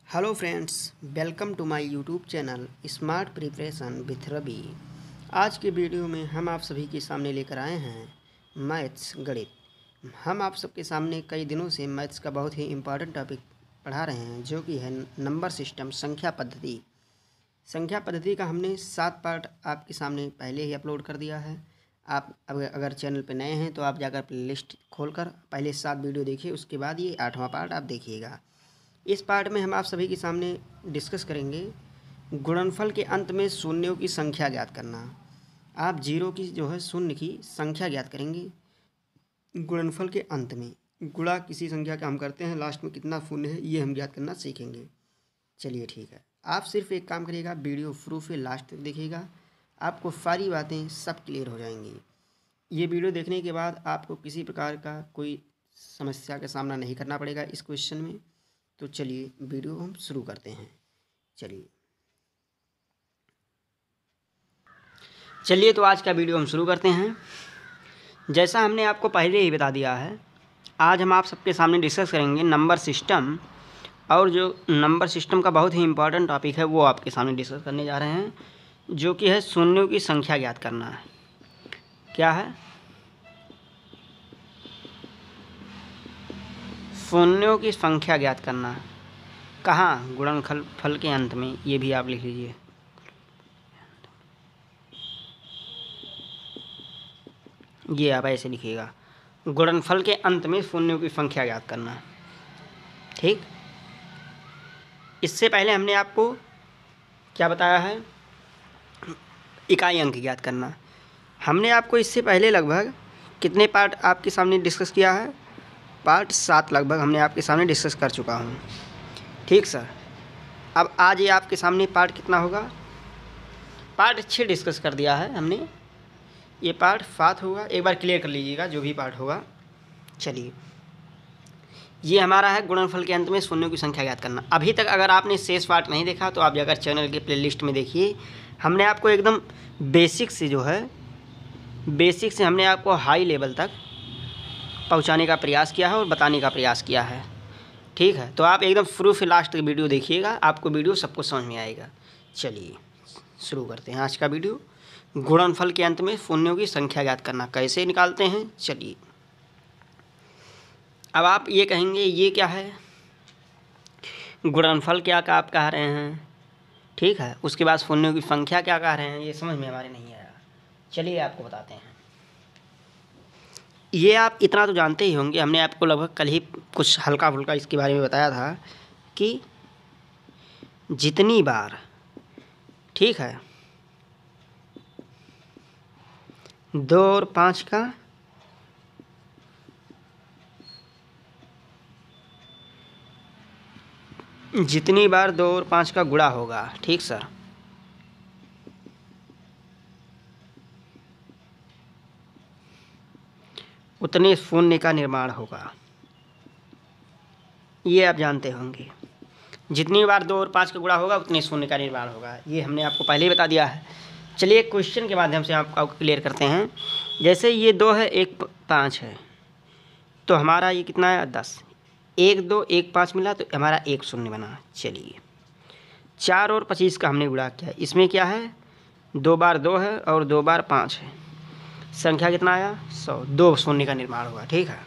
Hello friends, welcome to my YouTube channel smart preparation with Ravi. आज के video में हम आप सभी के सामने लेकर आए हैं मैथ्स गणित। हम आप सबके सामने कई दिनों से मैथ्स का बहुत ही इम्पॉर्टेंट टॉपिक पढ़ा रहे हैं, जो कि है नंबर सिस्टम, संख्या पद्धति। संख्या पद्धति का हमने 7 पार्ट आपके सामने पहले ही अपलोड कर दिया है। आप अगर चैनल पर नए हैं तो आप जाकर प्लेलिस्ट खोलकर पहले 7 वीडियो देखिए, उसके बाद ये 8वां पार्ट आप देखिएगा। इस पार्ट में हम आप सभी के सामने डिस्कस करेंगे गुणनफल के अंत में शून्यों की संख्या ज्ञात करना। आप जीरो की जो है शून्य की संख्या ज्ञात करेंगे गुणनफल के अंत में। गुणा किसी संख्या का हम करते हैं, लास्ट में कितना शून्य है ये हम ज्ञात करना सीखेंगे। चलिए ठीक है, आप सिर्फ एक काम करिएगा, वीडियो शुरू से लास्ट तक देखिएगा, आपको सारी बातें सब क्लियर हो जाएंगी। ये वीडियो देखने के बाद आपको किसी प्रकार का कोई समस्या का सामना नहीं करना पड़ेगा इस क्वेश्चन में। तो चलिए वीडियो हम शुरू करते हैं। चलिए तो आज का वीडियो हम शुरू करते हैं। जैसा हमने आपको पहले ही बता दिया है, आज हम आप सबके सामने डिस्कस करेंगे नंबर सिस्टम। और जो नंबर सिस्टम का बहुत ही इम्पोर्टेंट टॉपिक है वो आपके सामने डिस्कस करने जा रहे हैं, जो कि है शून्यों की संख्या ज्ञात करना है। क्या है? शून्यों की संख्या ज्ञात करना। कहाँ? गुणनफल के अंत में। ये भी आप लिख लीजिए। ये आप ऐसे लिखिएगा, गुणनफल के अंत में शून्यों की संख्या ज्ञात करना। ठीक, इससे पहले हमने आपको क्या बताया है? इकाई अंक ज्ञात करना। हमने आपको इससे पहले लगभग कितने पार्ट आपके सामने डिस्कस किया है? पार्ट 7 लगभग हमने आपके सामने डिस्कस कर चुका हूँ। ठीक सर, अब आज ये आपके सामने पार्ट कितना होगा? पार्ट 6 डिस्कस कर दिया है हमने, ये पार्ट 7 होगा। एक बार क्लियर कर लीजिएगा जो भी पार्ट होगा। चलिए, ये हमारा है गुणनफल के अंत में शून्यों की संख्या ज्ञात करना। अभी तक अगर आपने शेष पार्ट नहीं देखा तो आप जाकर चैनल के प्लेलिस्ट में देखिए। हमने आपको एकदम बेसिक से जो है, बेसिक से हमने आपको हाई लेवल तक पहुंचाने का प्रयास किया है और बताने का प्रयास किया है। ठीक है, तो आप एकदम शुरू से लास्ट तक वीडियो देखिएगा, आपको वीडियो सबको समझ में आएगा। चलिए शुरू करते हैं आज का वीडियो। गुणनफल के अंत में शून्यों की संख्या ज्ञात करना कैसे निकालते हैं। चलिए, अब आप ये कहेंगे ये क्या है? गुणनफल क्या का आप कह रहे हैं? ठीक है, उसके बाद शून्यों की संख्या क्या कह रहे हैं, ये समझ में हमारे नहीं आया। चलिए आपको बताते हैं। ये आप इतना तो जानते ही होंगे, हमने आपको लगभग कल ही कुछ हल्का फुल्का इसके बारे में बताया था कि जितनी बार, ठीक है, 2 और 5 का जितनी बार 2 और 5 का गुणा होगा, ठीक सर, उतने शून्य का निर्माण होगा। ये आप जानते होंगे, जितनी बार 2 और 5 का गुणा होगा उतने शून्य का निर्माण होगा। ये हमने आपको पहले ही बता दिया है। चलिए क्वेश्चन के माध्यम से आपको क्लियर करते हैं। जैसे ये 2 है, 1 5 है, तो हमारा ये कितना है? 10। 1 2 1 5 मिला तो हमारा 1 शून्य बना। चलिए, 4 और 25 का हमने गुणा किया, इसमें क्या है? 2 बार 2 है और 2 बार 5 है, संख्या कितना आया? 100। 2 शून्य का निर्माण होगा। ठीक है,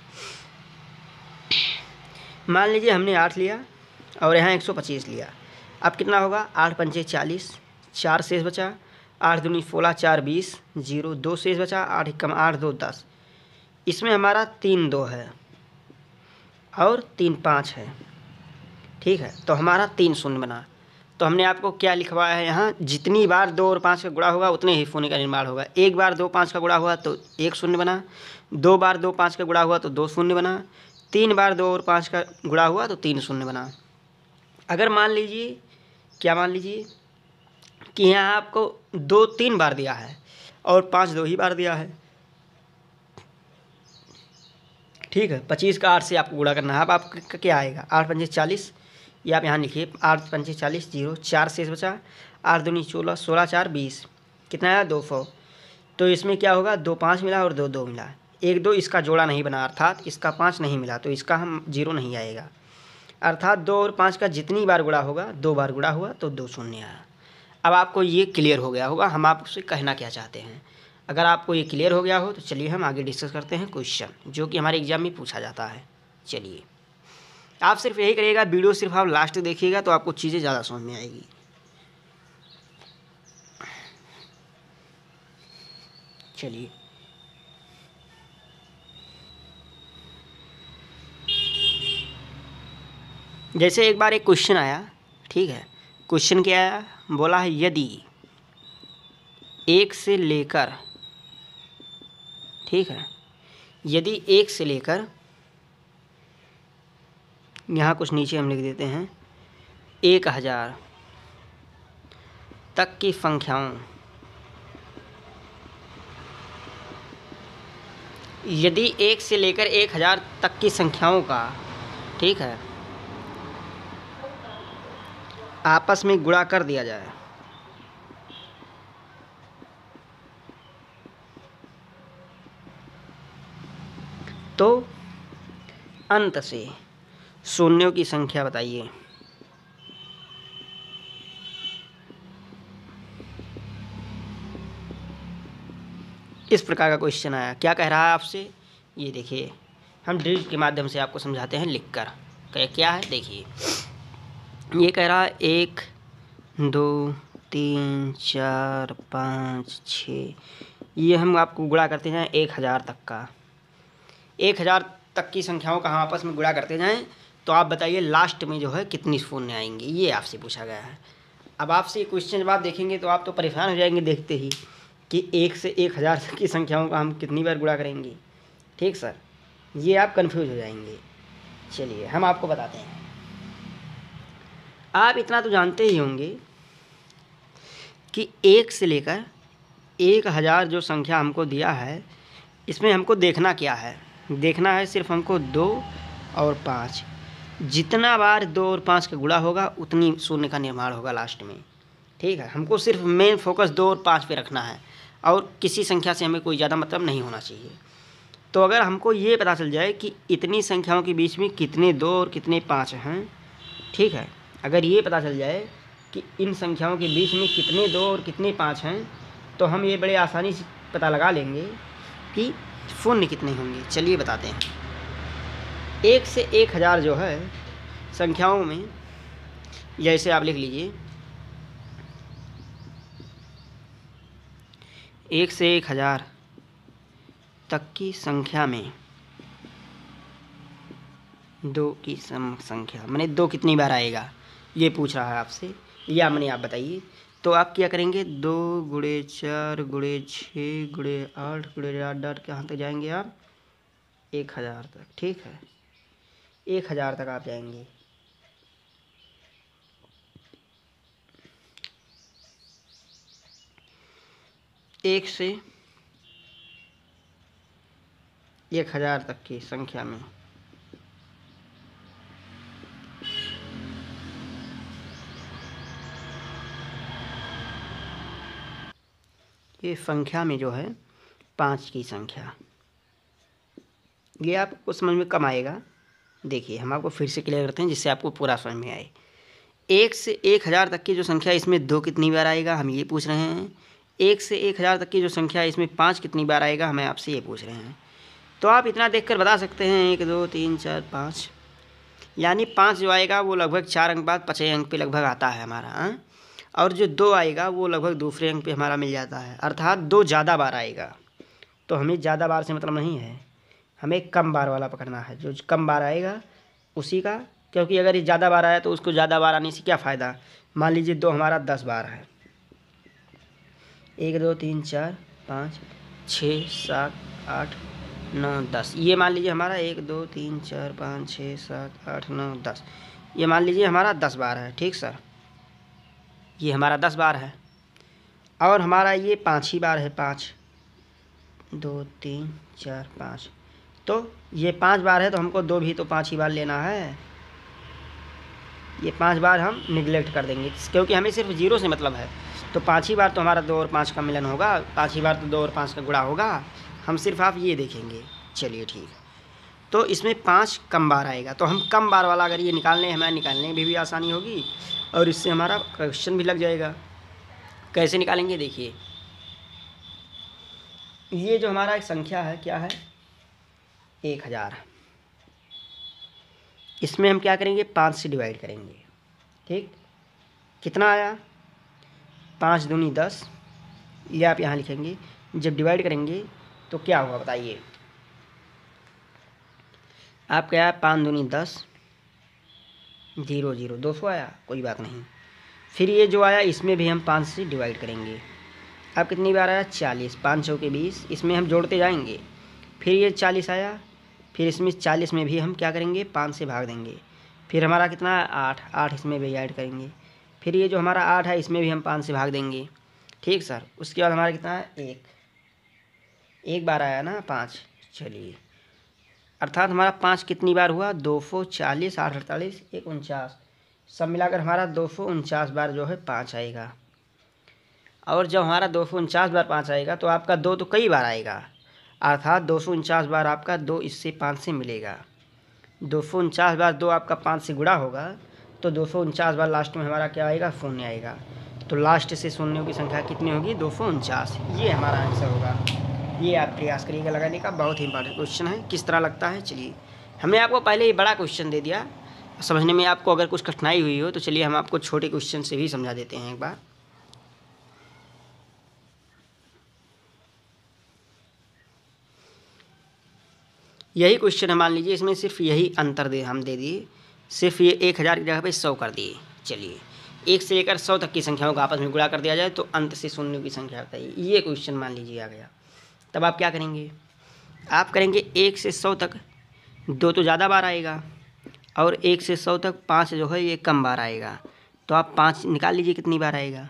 मान लीजिए हमने 8 लिया और यहाँ 125 लिया। अब कितना होगा? 8 पंचे 40, 4 शेष बचा, 8 दूनी 16, 4 20, 0 2 शेष बचा, 8 एकम 8 2 10। इसमें हमारा 3 2 है और 3 5 है। ठीक है, तो हमारा 3 शून्य बना। तो हमने आपको क्या लिखवाया है यहाँ? जितनी बार 2 और 5 का गुणा होगा उतने ही शून्य का निर्माण होगा। 1 बार 2 5 का गुणा हुआ तो 1 शून्य बना, 2 बार 2 5 का गुणा हुआ तो 2 शून्य बना, 3 बार 2 और 5 का गुणा हुआ तो 3 शून्य बना। अगर मान लीजिए, क्या मान लीजिए कि यहाँ आपको 2 3 बार दिया है और 5 2 ही बार दिया है। ठीक है, 25 का 8 से आपको गुणा करना है। अब आपका क्या आएगा? 8 पंचे 40, ये आप यहाँ लिखिए, 8 पंचे 40, 0 4 शेष बचा, 8 दूनी 16, 16 4 20, कितना आया? 200। तो इसमें क्या होगा? 2 5 मिला और 2 2 मिला, 1 2 इसका जोड़ा नहीं बना, अर्थात इसका 5 नहीं मिला, तो इसका हम 0 नहीं आएगा। अर्थात 2 और 5 का जितनी बार गुणा होगा, 2 बार गुणा हुआ तो 2 शून्य आया। अब आपको ये क्लियर हो गया होगा हम आपसे कहना क्या चाहते हैं। अगर आपको ये क्लियर हो गया हो तो चलिए हम आगे डिस्कस करते हैं क्वेश्चन जो कि हमारे एग्जाम में पूछा जाता है। चलिए आप सिर्फ यही करिएगा, वीडियो सिर्फ आप लास्ट देखिएगा तो आपको चीज़ें ज़्यादा समझ में आएगी। चलिए जैसे एक बार एक क्वेश्चन आया, ठीक है। क्वेश्चन क्या आया, बोला है यदि 1 से लेकर, ठीक है, यदि 1 से लेकर, यहाँ कुछ नीचे हम लिख देते हैं 1000 तक की संख्याओं, यदि 1 से लेकर 1000 तक की संख्याओं का, ठीक है, आपस में गुणा कर दिया जाए तो अंत से शून्यों की संख्या बताइए। इस प्रकार का क्वेश्चन आया। क्या कह रहा है आपसे, ये देखिए हम ड्रिल के माध्यम से आपको समझाते हैं लिखकर। क्या है देखिए, ये कह रहा है 1 2 3 4 5 6, ये हम आपको गुणा करते जाएं 1000 तक का, 1000 तक की संख्याओं का हम आपस में गुणा करते जाएं तो आप बताइए लास्ट में जो है कितनी शून्य आएंगे, ये आपसे पूछा गया है। अब आपसे क्वेश्चन जब आप देखेंगे तो आप तो परेशान हो जाएंगे देखते ही कि 1 से 1000 तक की संख्याओं का हम कितनी बार गुणा करेंगे। ठीक सर, ये आप कंफ्यूज हो जाएंगे। चलिए हम आपको बताते हैं। आप इतना तो जानते ही होंगे कि 1 से लेकर 1000 जो संख्या हमको दिया है, इसमें हमको देखना क्या है, देखना है सिर्फ हमको 2 और 5। जितना बार 2 और 5 का गुणा होगा उतनी शून्य का निर्माण होगा लास्ट में। ठीक है, हमको सिर्फ मेन फोकस 2 और 5 पे रखना है और किसी संख्या से हमें कोई ज़्यादा मतलब नहीं होना चाहिए। तो अगर हमको ये पता चल जाए कि इतनी संख्याओं के बीच में कितने 2 और कितने 5 हैं, ठीक है, अगर ये पता चल जाए कि इन संख्याओं के बीच में कितने 2 और कितने 5 हैं, तो हम ये बड़े आसानी से पता लगा लेंगे कि शून्य कितने होंगे। चलिए बताते हैं। 1 से 1000 जो है संख्याओं में, जैसे आप लिख लीजिए 1 से 1000 तक की संख्या में 2 की संख्या, माने 2 कितनी बार आएगा ये पूछ रहा है आपसे, या माने आप बताइए। तो आप क्या करेंगे, 2 × 4 × 6 × 8 × 8 कहाँ तक जाएंगे आप, 1000 तक। ठीक है, 1000 तक आप जाएंगे। एक से 1000 तक की संख्या में ये संख्या में जो है 5 की संख्या, ये आपको समझ में कम आएगा। देखिए हम आपको फिर से क्लियर करते हैं जिससे आपको पूरा समझ में आए। 1 से 1000 तक की जो संख्या, इसमें 2 कितनी बार आएगा हम ये पूछ रहे हैं। 1 से 1000 तक की जो संख्या, इसमें 5 कितनी बार आएगा हमें आपसे ये पूछ रहे हैं। तो आप इतना देखकर बता सकते हैं 1 2 3 4 5, यानी 5 जो आएगा वो लगभग 4 अंक बाद 5वें अंक पे लगभग आता है हमारा, और जो 2 आएगा वो लगभग दूसरे अंक पे हमारा मिल जाता है, अर्थात 2 ज़्यादा बार आएगा। तो हमें ज़्यादा बार से मतलब नहीं है, हमें कम बार वाला पकड़ना है, जो कम बार आएगा उसी का, क्योंकि अगर ये ज़्यादा बार आया तो उसको ज़्यादा बार आने से क्या फ़ायदा। मान लीजिए 2 हमारा 10 बार है, 1 2 3 4 5 6 7 8 9 10, ये मान लीजिए हमारा 1 2 3 4 5 6 7 8 9 10, ये मान लीजिए हमारा 10 बार है। ठीक सर, ये हमारा 10 बार है और हमारा ये 5 ही बार है, 5 2 3 4 5, तो ये 5 बार है तो हमको 2 भी तो 5 ही बार लेना है। ये 5 बार हम निगलेक्ट कर देंगे क्योंकि हमें सिर्फ 0 से मतलब है। तो 5 ही बार तो हमारा 2 और 5 का मिलन होगा, 5 ही बार तो 2 और 5 का गुणा होगा, हम सिर्फ आप ये देखेंगे। चलिए ठीक, तो इसमें 5 कम बार आएगा। तो हम कम बार वाला अगर ये निकालने हमें निकालने में भी आसानी होगी और इससे हमारा क्वेश्चन भी लग जाएगा। कैसे निकालेंगे देखिए, ये जो हमारा एक संख्या है क्या है 1000, इसमें हम क्या करेंगे 5 से डिवाइड करेंगे। ठीक, कितना आया 5 दूनी 10, ये आप यहाँ लिखेंगे। जब डिवाइड करेंगे तो क्या होगा बताइए, आप क्या आया 5 दूनी 10, 0 0 200 आया, कोई बात नहीं। फिर ये जो आया इसमें भी हम 5 से डिवाइड करेंगे। अब कितनी बार आया 40, 5 चौके 20, इसमें हम जोड़ते जाएंगे। फिर ये 40 आया, फिर इसमें 40 में भी हम क्या करेंगे 5 से भाग देंगे। फिर हमारा कितना 8, 8 इसमें भी ऐड करेंगे। फिर ये जो हमारा 8 है इसमें भी हम 5 से भाग देंगे। ठीक सर, उसके बाद हमारा कितना है एक बार आया ना 5, चलिए अर्थात हमारा 5 कितनी बार हुआ 240, 8 48 1 49, सब मिलाकर हमारा 249 बार जो है 5 आएगा। और जब हमारा 249 बार 5 आएगा तो आपका 2 तो कई बार आएगा, अर्थात 249 बार आपका 2 इससे 5 से मिलेगा। 249 बार 2 आपका 5 से गुणा होगा तो 249 बार लास्ट में हमारा क्या आएगा 0 आएगा। तो लास्ट से शून्यों की संख्या कितनी होगी 249, ये हमारा आंसर होगा। ये आप प्रयास करिएगा लगाने का, बहुत ही इंपॉर्टेंट क्वेश्चन है। किस तरह लगता है चलिए, हमने आपको पहले ही बड़ा क्वेश्चन दे दिया, समझने में आपको अगर कुछ कठिनाई हुई हो तो चलिए हम आपको छोटे क्वेश्चन से भी समझा देते हैं एक बार। यही क्वेश्चन है, मान लीजिए इसमें सिर्फ यही अंतर हम दे दिए, सिर्फ ये 1000 की जगह पे 100 कर दिए। चलिए 1 से लेकर 100 तक की संख्याओं को आपस में गुणा कर दिया जाए तो अंत से शून्यों की संख्या बताइए। ये क्वेश्चन मान लीजिए आ गया, तब आप क्या करेंगे, आप करेंगे 1 से 100 तक 2 तो ज़्यादा बार आएगा और 1 से 100 तक 5 जो है ये कम बार आएगा। तो आप 5 निकाल लीजिए कितनी बार आएगा,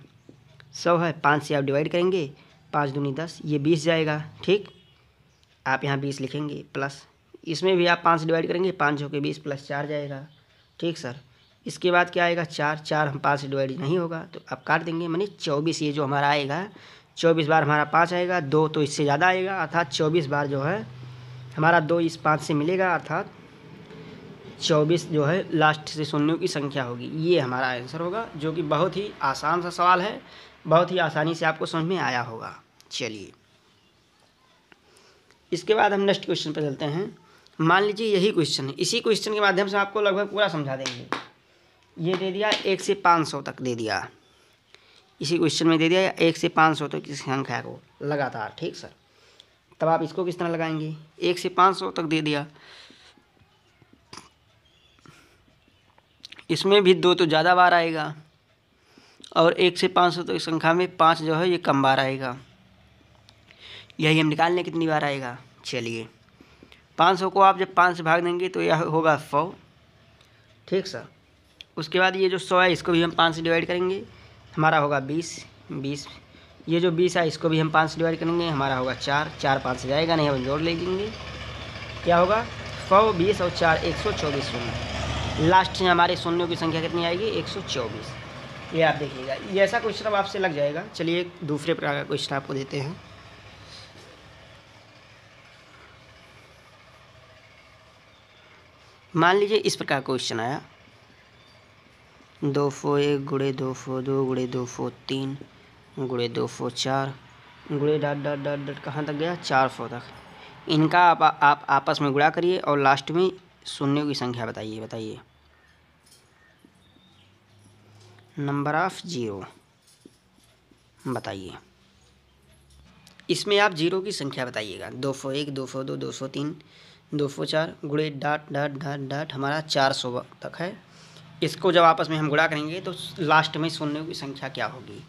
100 है, 5 से आप डिवाइड करेंगे, 5 दूनी 10, ये 20 जाएगा। ठीक, आप यहाँ 20 लिखेंगे प्लस, इसमें भी आप 5 से डिवाइड करेंगे, 5 हो के 20 प्लस 4 जाएगा। ठीक सर, इसके बाद क्या आएगा 4 हम 5 से डिवाइड नहीं होगा तो आप काट देंगे, माने 24 ये जो हमारा आएगा 24 बार हमारा 5 आएगा, 2 तो इससे ज़्यादा आएगा, अर्थात 24 बार जो है हमारा 2 इस 5 से मिलेगा, अर्थात 24 जो है लास्ट से शून्यों की संख्या होगी। ये हमारा आंसर होगा, जो कि बहुत ही आसान सा सवाल है, बहुत ही आसानी से आपको समझ में आया होगा। चलिए इसके बाद हम नेक्स्ट क्वेश्चन पर चलते हैं। मान लीजिए यही क्वेश्चन है, इसी क्वेश्चन के माध्यम से आपको लगभग पूरा समझा देंगे। ये दे दिया 1 से 500 तक दे दिया, इसी क्वेश्चन में दे दिया 1 से 500 तक की संख्या को लगातार। ठीक सर, तब आप इसको किस तरह लगाएंगे, 1 से 500 तक दे दिया, इसमें भी 2 तो ज़्यादा बार आएगा और 1 से 500 तक संख्या में 5 जो है ये कम बार आएगा। यही हम निकालने कितनी बार आएगा, चलिए 500 को आप जब 5 से भाग देंगे तो यह होगा 100। ठीक सर, उसके बाद ये जो 100 है इसको भी हम 5 से डिवाइड करेंगे, हमारा होगा 20। ये जो 20 है इसको भी हम 5 से डिवाइड करेंगे, हमारा होगा 4 5 से जाएगा नहीं, हम जोड़ ले लेंगे, क्या होगा 100 20 और 4 124 शून्य, लास्ट में हमारे शून्यों की संख्या कितनी आएगी 124। ये आप देखिएगा, ये ऐसा क्वेश्चन अब आपसे लग जाएगा। चलिए एक दूसरे प्रकार का क्वेश्चन आपको देते हैं। मान लीजिए इस प्रकार क्वेश्चन आया, 201 गुणे 202 गुणे 203 गुणे 204 गुणे डॉट डॉट डॉट डॉट कहाँ तक गया 400 तक। इनका आप आपस में गुणा करिए और लास्ट में शून्यों की संख्या बताइए। नंबर ऑफ जीरो बताइए, इसमें आप जीरो की संख्या बताइएगा। 201 202 203 204 गुणे डॉट डॉट डॉट डॉट हमारा 400 तक है। इसको जब आपस में हम गुणा करेंगे तो लास्ट में शून्यों की संख्या क्या होगी,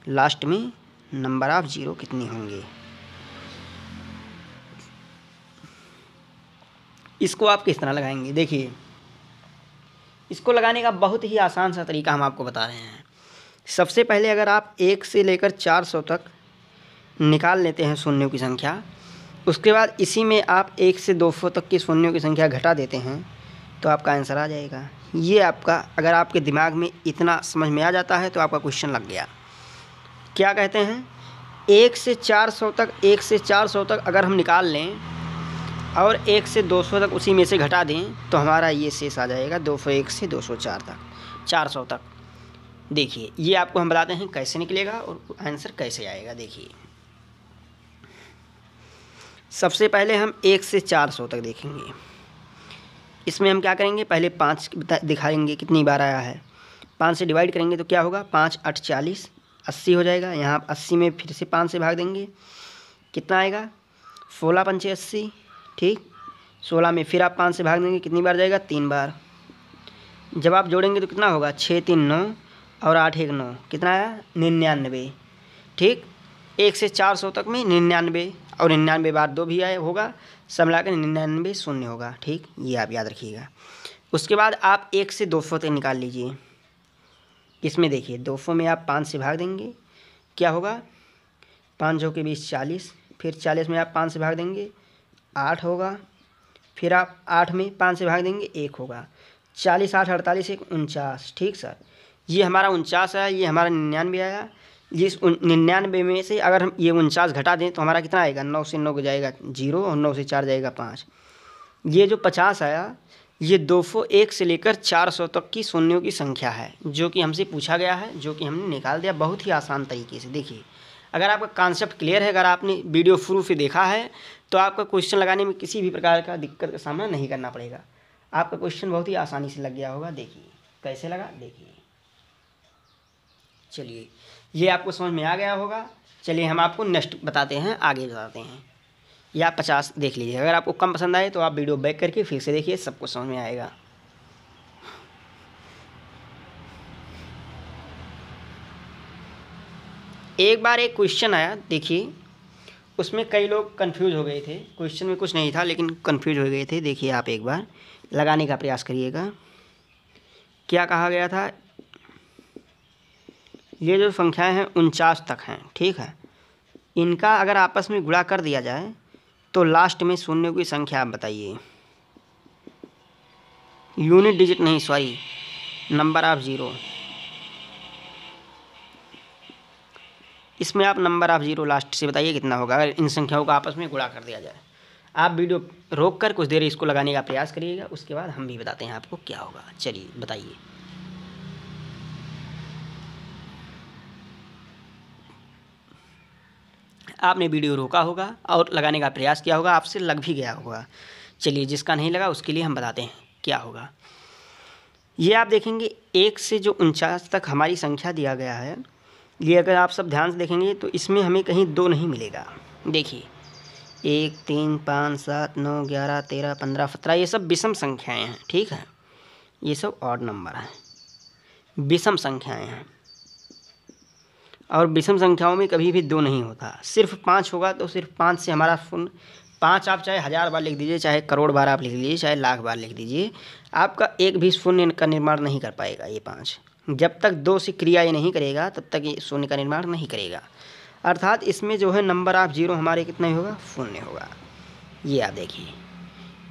लास्ट में नंबर ऑफ जीरो कितनी होंगे। इसको आप किस तरह लगाएंगे, देखिए इसको लगाने का बहुत ही आसान सा तरीका हम आपको बता रहे हैं। सबसे पहले अगर आप 1 से लेकर 400 तक निकाल लेते हैं शून्यों की संख्या, उसके बाद इसी में आप 1 से 200 तक की शून्यों की संख्या घटा देते हैं तो आपका आंसर आ जाएगा। ये आपका, अगर आपके दिमाग में इतना समझ में आ जाता है तो आपका क्वेश्चन लग गया। क्या कहते हैं, 1 से 400 तक अगर हम निकाल लें और 1 से 200 तक उसी में से घटा दें तो हमारा ये शेष आ जाएगा 201 से 204 तक, 400 तक। देखिए ये आपको हम बताते हैं कैसे निकलेगा और आंसर कैसे आएगा। देखिए सबसे पहले हम 1 से 400 तक देखेंगे। इसमें हम क्या करेंगे, पहले 5 दिखाएंगे कितनी बार आया है। 5 से डिवाइड करेंगे तो क्या होगा, 5 8 40, 80 हो जाएगा। यहाँ 80 में फिर से 5 से भाग देंगे, कितना आएगा, 16 पंचे 80, ठीक। 16 में फिर आप 5 से भाग देंगे, कितनी बार जाएगा, 3 बार। जब आप जोड़ेंगे तो कितना होगा, 6 3 9 और 8 1 9, कितना आया, 99, ठीक। 1 से 400 तक में 99 और 99 बार 2 भी आए होगा, सब मिलाकर 99 शून्य होगा, ठीक। ये आप याद रखिएगा। उसके बाद आप 1 से 200 तक निकाल लीजिए। इसमें देखिए 200 में आप 5 से भाग देंगे, क्या होगा, 5 के 20 40, फिर 40 में आप 5 से भाग देंगे 8 होगा, फिर आप 8 में 5 से भाग देंगे 1 होगा। 40 8 48 1 49, ठीक सर। ये हमारा 49 आया, ये हमारा 99 आया। जिस 99 में से अगर हम ये 49 घटा दें तो हमारा कितना आएगा, 9 से 9 जाएगा 0 और 9 से 4 जाएगा 5। ये जो 50 आया ये 201 से लेकर 400 तक की शून्यों की संख्या है, जो कि हमसे पूछा गया है, जो कि हमने निकाल दिया बहुत ही आसान तरीके से। देखिए अगर आपका कॉन्सेप्ट क्लियर है, अगर आपने वीडियो शुरू से देखा है तो आपका क्वेश्चन लगाने में किसी भी प्रकार का दिक्कत का सामना नहीं करना पड़ेगा। आपका क्वेश्चन बहुत ही आसानी से लग गया होगा। देखिए कैसे लगा, देखिए। चलिए ये आपको समझ में आ गया होगा। चलिए हम आपको नेक्स्ट बताते हैं, आगे बताते हैं। या 50 देख लीजिए। अगर आपको कम पसंद आए तो आप वीडियो बैक करके फिर से देखिए, सबको समझ में आएगा। एक बार एक क्वेश्चन आया, देखिए उसमें कई लोग कंफ्यूज हो गए थे। क्वेश्चन में कुछ नहीं था लेकिन कंफ्यूज हो गए थे। देखिए आप एक बार लगाने का प्रयास करिएगा। क्या कहा गया था, ये जो संख्याएं हैं 49 तक हैं, ठीक है। इनका अगर आपस में गुणा कर दिया जाए तो लास्ट में शून्य की संख्या आप बताइए। यूनिट डिजिट नहीं, सॉरी, नंबर ऑफ ज़ीरो। इसमें आप नंबर ऑफ ज़ीरो लास्ट से बताइए कितना होगा अगर इन संख्याओं का आपस में गुणा कर दिया जाए। आप वीडियो रोक कर कुछ देर इसको लगाने का प्रयास करिएगा, उसके बाद हम भी बताते हैं आपको क्या होगा। चलिए बताइए। आपने वीडियो रोका होगा और लगाने का प्रयास किया होगा, आपसे लग भी गया होगा। चलिए जिसका नहीं लगा उसके लिए हम बताते हैं क्या होगा। ये आप देखेंगे 1 से जो 49 तक हमारी संख्या दिया गया है, ये अगर आप सब ध्यान से देखेंगे तो इसमें हमें कहीं 2 नहीं मिलेगा। देखिए 1 3 5 7 9 11 13 15 17 ये सब विषम संख्याएं हैं, ठीक है। ये सब ऑड नंबर हैं, विषम संख्याएं हैं। और विषम संख्याओं में कभी भी 2 नहीं होता, सिर्फ 5 होगा। तो सिर्फ 5 से हमारा शून्य, 5 आप चाहे 1000 बार लिख दीजिए, चाहे करोड़ बार आप लिख लीजिए, चाहे लाख बार लिख दीजिए, आपका एक भी शून्य का निर्माण नहीं कर पाएगा। ये 5 जब तक 2 से क्रिया ये नहीं करेगा तब तक ये शून्य का निर्माण नहीं करेगा। अर्थात इसमें जो है नंबर ऑफ ज़ीरो हमारे कितना ही होगा, शून्य होगा। ये आप देखिए,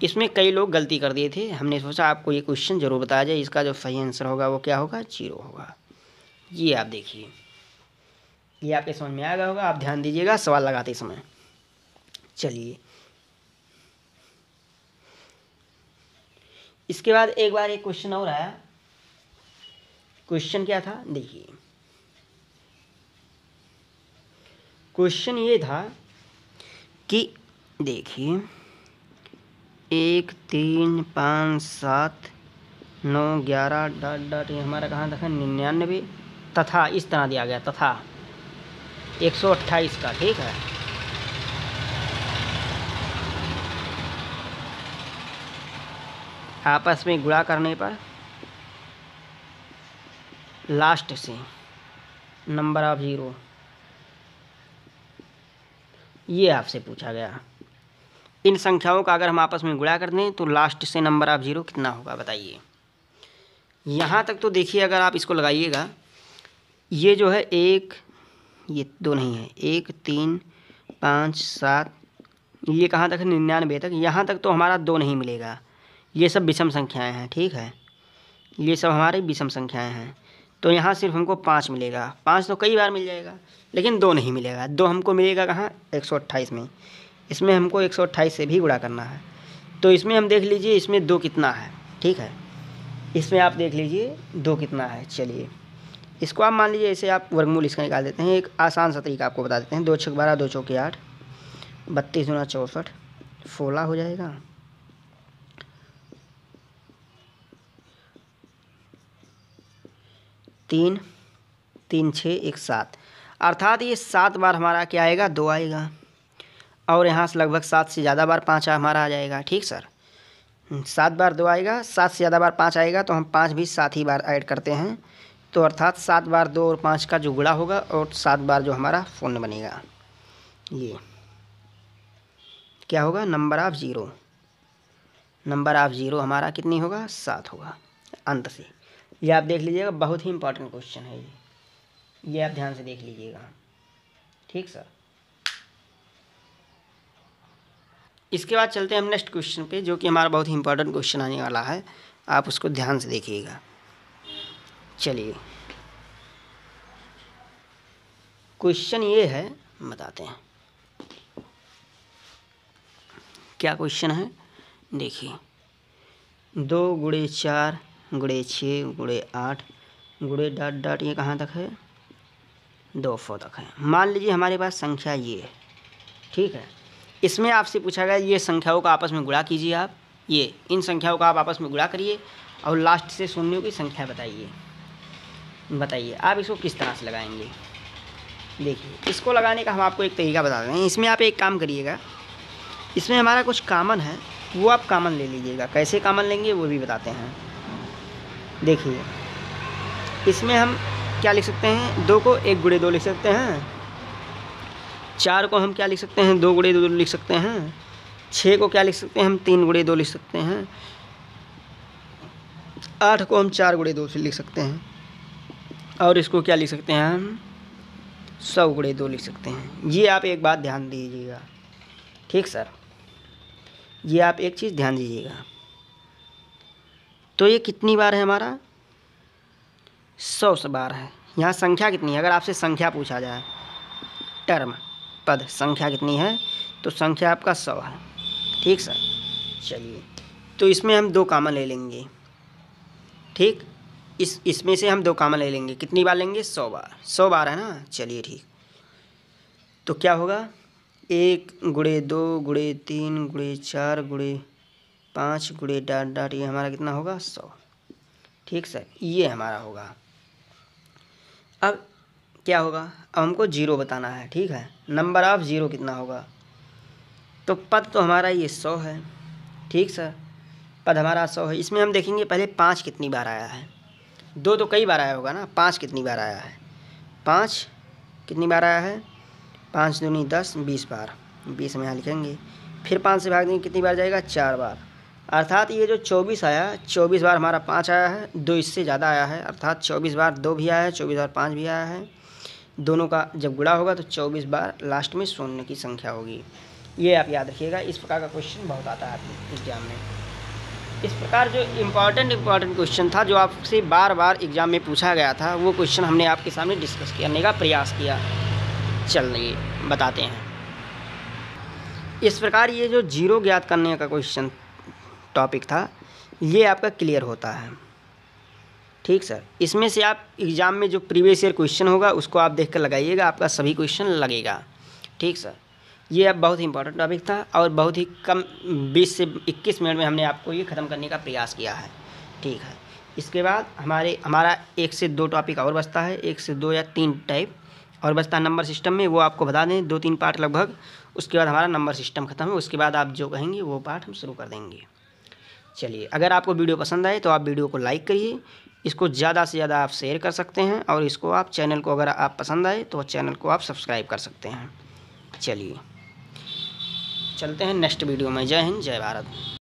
इसमें कई लोग गलती कर दिए थे। हमने सोचा आपको ये क्वेश्चन जरूर बताया जाए, इसका जो सही आंसर होगा वो क्या होगा, 0 होगा। ये आप देखिए, ये आपके समझ में आ गया होगा। आप ध्यान दीजिएगा सवाल लगाते समय। चलिए इसके बाद एक बार एक क्वेश्चन और आया। क्वेश्चन क्या था, देखिए क्वेश्चन ये था कि देखिए 1 3 5 7 9 11 डॉट डॉट, ये हमारा कहाँ था, 99 तथा इस तरह दिया गया, तथा 128 का, ठीक है। आपस में गुणा करने पर लास्ट से नंबर ऑफ ज़ीरो, ये आपसे पूछा गया। इन संख्याओं का अगर हम आपस में गुणा कर दें तो लास्ट से नंबर ऑफ ज़ीरो कितना होगा, बताइए। यहाँ तक तो देखिए, अगर आप इसको लगाइएगा, ये जो है 1, ये 2 नहीं है, 1 3 5 7, ये कहाँ तक है, 99 तक। यहाँ तक तो हमारा 2 नहीं मिलेगा। ये सब विषम संख्याएं हैं, ठीक है। ये सब हमारी विषम संख्याएं हैं। तो यहाँ सिर्फ हमको 5 मिलेगा। 5 तो कई बार मिल जाएगा लेकिन 2 नहीं मिलेगा। 2 हमको मिलेगा कहाँ, 128 में। इसमें हमको 128 से भी गुणा करना है। तो इसमें हम देख लीजिए इसमें 2 कितना है, ठीक है, इसमें आप देख लीजिए 2 कितना है। चलिए इसको आप मान लीजिए ऐसे आप वर्गमूल इसका निकाल देते हैं। एक आसान सा तरीका आपको बता देते हैं। 2 छक 12, 2 चौके 8, 32 गुना 64, 16 हो जाएगा। तीन 3 6 1 7, अर्थात ये 7 बार हमारा क्या आएगा, 2 आएगा। और यहाँ से लगभग 7 से ज़्यादा बार 5 हमारा आ जाएगा। ठीक सर, 7 बार 2 आएगा, 7 से ज़्यादा बार 5 आएगा, तो हम 5 भी 7 ही बार ऐड करते हैं। तो अर्थात 7 बार 2 और 5 का जो गुणा होगा और 7 बार जो हमारा शून्य बनेगा, ये क्या होगा, number of zero. Number of zero हमारा कितनी होगा, 7 होगा अंत से। ये आप देख लीजिएगा, बहुत ही इंपॉर्टेंट क्वेश्चन है ये आप ध्यान से देख लीजिएगा। ठीक सर, इसके बाद चलते हैं हम नेक्स्ट क्वेश्चन पे, जो कि हमारा बहुत ही इंपॉर्टेंट क्वेश्चन आने वाला है। आप उसको ध्यान से देखिएगा। चलिए क्वेश्चन ये है, बताते हैं क्या क्वेश्चन है। देखिए 2 गुणे 4 गुणे 6 गुणे 8 गुणे डॉट डॉट, ये कहाँ तक है, 200 तक है। मान लीजिए हमारे पास संख्या ये है। ठीक है, इसमें आपसे पूछा गया ये संख्याओं का आपस में गुणा कीजिए। आप ये इन संख्याओं का आप आपस में गुणा करिए और लास्ट से शून्यों की संख्या बताइए आप इसको किस तरह से लगाएंगे। देखिए इसको लगाने का हम आपको एक तरीका बता दें। इसमें आप एक काम करिएगा, इसमें हमारा कुछ कॉमन है वो आप कॉमन ले लीजिएगा। कैसे कॉमन लेंगे वो भी बताते हैं। देखिए इसमें हम क्या लिख सकते हैं, 2 को 1 गुणे 2 लिख सकते हैं। 4 को हम क्या लिख सकते हैं, 2 गुणे 2 लिख सकते हैं। 6 को क्या लिख सकते हैं, हम 3 गुणे 2 लिख सकते हैं। 8 को हम 4 गुणे 2 से लिख सकते हैं। और इसको क्या लिख सकते हैं, हम 100 गुणे 2 लिख सकते हैं। ये आप एक बात ध्यान दीजिएगा। ठीक सर, ये आप एक चीज़ ध्यान दीजिएगा। तो ये कितनी बार है हमारा, 100 बार है। यहाँ संख्या कितनी है, अगर आपसे संख्या पूछा जाए, टर्म पद संख्या कितनी है, तो संख्या आपका 100 है। ठीक सर, चलिए तो इसमें हम 2 कॉमन ले लेंगे। ठीक, इसमें से हम 2 कॉमन ले लेंगे। कितनी बार लेंगे, 100 बार। 100 बार है ना, चलिए ठीक। तो क्या होगा, 1 गुणे 2 गुणे 3 गुणे 4 गुणे 5 गुणे डॉट डॉट, ये हमारा कितना होगा, 100। ठीक सर, ये हमारा होगा। अब क्या होगा, अब हमको 0 बताना है। ठीक है, नंबर ऑफ ज़ीरो कितना होगा, तो पद तो हमारा ये 100 है। ठीक सर, पद हमारा 100 है। इसमें हम देखेंगे पहले 5 कितनी बार आया है। 2 तो कई बार आया होगा ना, 5 कितनी बार आया है, 5 कितनी बार आया है, 5 दूनी 10, 20 बार। 20 हम यहाँ लिखेंगे। फिर 5 से भाग देंगे, कितनी बार जाएगा, 4 बार। अर्थात ये जो 24 आया, 24 बार हमारा 5 आया है। 2 इससे ज़्यादा आया है, अर्थात 24 बार 2 भी आया है, 24 बार 5 भी आया है। दोनों का जब गुणा होगा तो 24 बार लास्ट में शून्य की संख्या होगी। ये आप याद रखिएगा। इस प्रकार का क्वेश्चन बहुत आता है आपके एग्जाम में। इस प्रकार जो इम्पॉर्टेंट क्वेश्चन था, जो आपसे बार बार एग्जाम में पूछा गया था, वो क्वेश्चन हमने आपके सामने डिस्कस करने का प्रयास किया। चलिए बताते हैं। इस प्रकार ये जो 0 ज्ञात करने का क्वेश्चन टॉपिक था, ये आपका क्लियर होता है। ठीक सर, इसमें से आप एग्ज़ाम में जो प्रीवियस ईयर क्वेश्चन होगा उसको आप देख कर लगाइएगा, आपका सभी क्वेश्चन लगेगा। ठीक सर, ये अब बहुत ही इंपॉर्टेंट टॉपिक था और बहुत ही कम 20 से 21 मिनट में हमने आपको ये ख़त्म करने का प्रयास किया है। ठीक है, इसके बाद हमारा 1 से 2 टॉपिक और बचता है, 1 से 2 या 3 टाइप और बचता है नंबर सिस्टम में। वो आपको बता दें, 2-3 पार्ट लगभग। उसके बाद हमारा नंबर सिस्टम ख़त्म है। उसके बाद आप जो कहेंगे वो पार्ट हम शुरू कर देंगे। चलिए, अगर आपको वीडियो पसंद आए तो आप वीडियो को लाइक करिए, इसको ज़्यादा से ज़्यादा आप शेयर कर सकते हैं और इसको आप चैनल को, अगर आप पसंद आए तो चैनल को आप सब्सक्राइब कर सकते हैं। चलिए चलते हैं नेक्स्ट वीडियो में। जय हिंद, जय भारत।